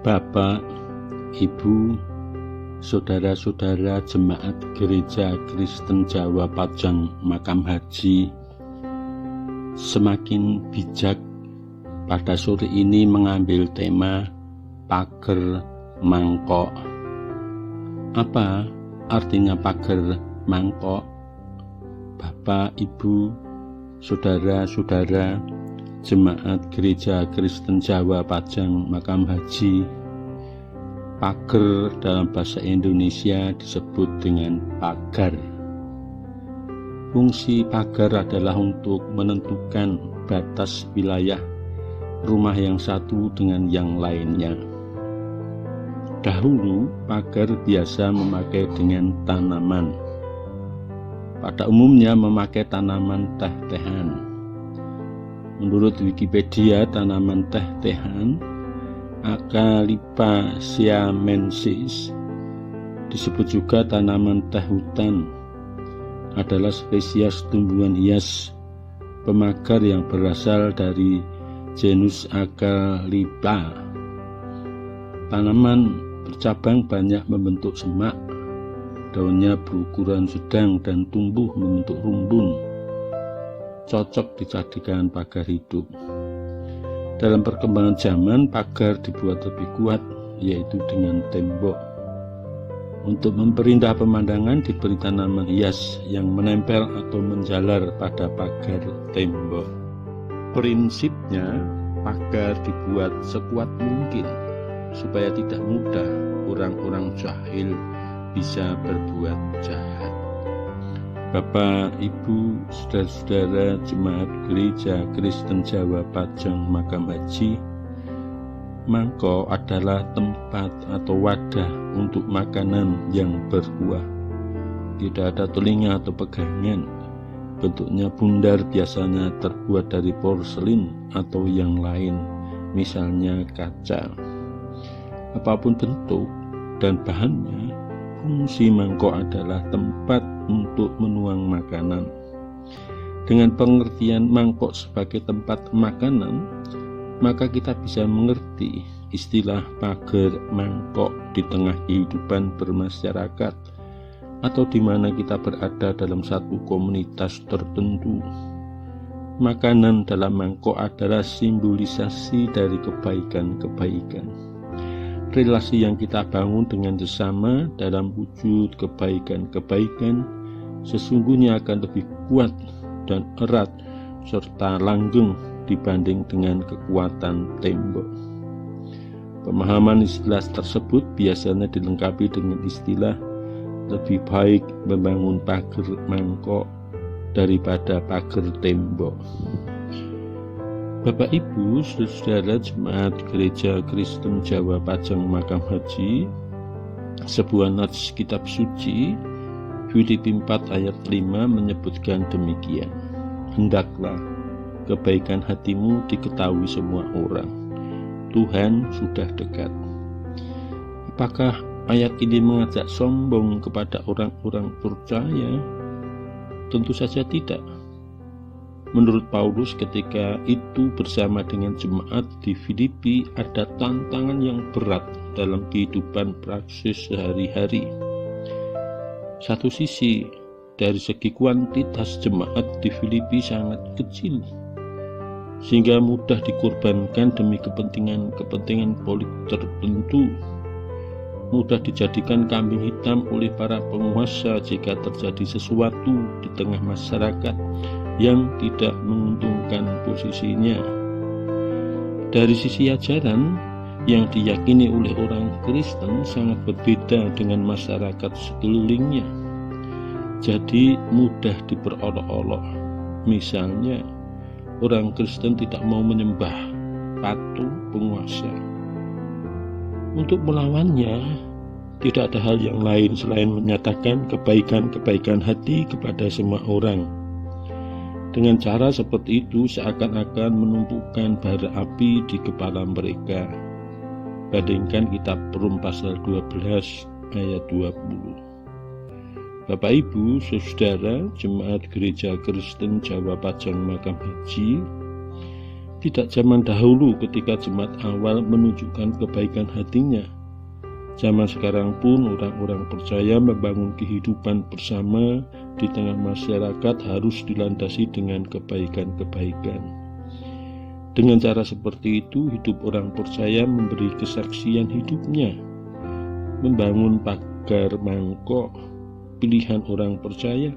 Bapak, Ibu, saudara-saudara jemaat Gereja Kristen Jawa Pajang Makam Haji, semakin bijak pada sore ini mengambil tema pager mangkok. Apa artinya pager mangkok? Bapak, Ibu, saudara-saudara jemaat Gereja Kristen Jawa Pajang Makam Haji, pager dalam bahasa Indonesia disebut dengan pagar. Fungsi pagar adalah untuk menentukan batas wilayah rumah yang satu dengan yang lainnya. Dahulu pagar biasa memakai dengan tanaman. Pada umumnya memakai tanaman teh-tehan. Menurut Wikipedia, tanaman teh-tehan Acalypha siamensis, disebut juga tanaman teh hutan, adalah spesies tumbuhan hias pemagar yang berasal dari genus Acalypha. Tanaman bercabang banyak membentuk semak, daunnya berukuran sedang dan tumbuh membentuk rumbun, cocok dijadikan pagar hidup. Dalam perkembangan zaman, pagar dibuat lebih kuat, yaitu dengan tembok. Untuk memperindah pemandangan diberi tanaman hias yang menempel atau menjalar pada pagar tembok. Prinsipnya, pagar dibuat sekuat mungkin supaya tidak mudah orang-orang jahil bisa berbuat jahat. Bapak, Ibu, saudara-saudara jemaat Gereja Kristen Jawa Pajang Makam Haji, mangkok adalah tempat atau wadah untuk makanan yang berkuah. Tidak ada telinga atau pegangan. Bentuknya bundar, biasanya terbuat dari porselin atau yang lain, misalnya kaca. Apapun bentuk dan bahannya, fungsi mangkok adalah tempat untuk menuang makanan. Dengan pengertian mangkok sebagai tempat makanan, maka kita bisa mengerti istilah pager mangkok di tengah kehidupan bermasyarakat atau di mana kita berada dalam satu komunitas tertentu. Makanan dalam mangkok adalah simbolisasi dari kebaikan-kebaikan. Relasi yang kita bangun dengan sesama dalam wujud kebaikan-kebaikan sesungguhnya akan lebih kuat dan erat serta langgeng dibanding dengan kekuatan tembok. Pemahaman istilah tersebut biasanya dilengkapi dengan istilah lebih baik membangun pagar mangkok daripada pagar tembok. Bapak, Ibu, saudara jemaat Gereja Kristen Jawa Pajang Makam Haji, sebuah nats kitab suci Filipi 4 ayat 5 menyebutkan demikian: hendaklah kebaikan hatimu diketahui semua orang, Tuhan sudah dekat. Apakah ayat ini mengajak sombong kepada orang-orang percaya? Tentu saja tidak. Menurut Paulus, ketika itu bersama dengan jemaat di Filipi ada tantangan yang berat dalam kehidupan praksis sehari-hari. Satu sisi, dari segi kuantitas jemaat di Filipi sangat kecil, sehingga mudah dikorbankan demi kepentingan politik tertentu, mudah dijadikan kambing hitam oleh para penguasa jika terjadi sesuatu di tengah masyarakat yang tidak menguntungkan posisinya. Dari sisi ajaran yang diyakini oleh orang Kristen sangat berbeda dengan masyarakat sekelilingnya, jadi mudah diperolok-olok. Misalnya, orang Kristen tidak mau menyembah patung penguasa. Untuk melawannya, tidak ada hal yang lain selain menyatakan kebaikan-kebaikan hati kepada semua orang. Dengan cara seperti itu seakan-akan menumpukan bara api di kepala mereka. Bandingkan kitab Rum pasal 12 ayat 20. Bapak, Ibu, saudara jemaat Gereja Kristen Jawa Pajang Makam Haji, Tidak zaman dahulu ketika jemaat awal menunjukkan kebaikan hatinya. Zaman sekarang pun orang-orang percaya membangun kehidupan bersama di tengah masyarakat harus dilandasi dengan kebaikan-kebaikan. Dengan cara seperti itu, hidup orang percaya memberi kesaksian hidupnya, membangun pagar mangkok pilihan orang percaya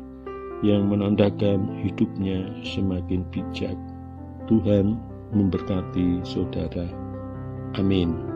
yang menandakan hidupnya semakin bijak. Tuhan memberkati saudara. Amin.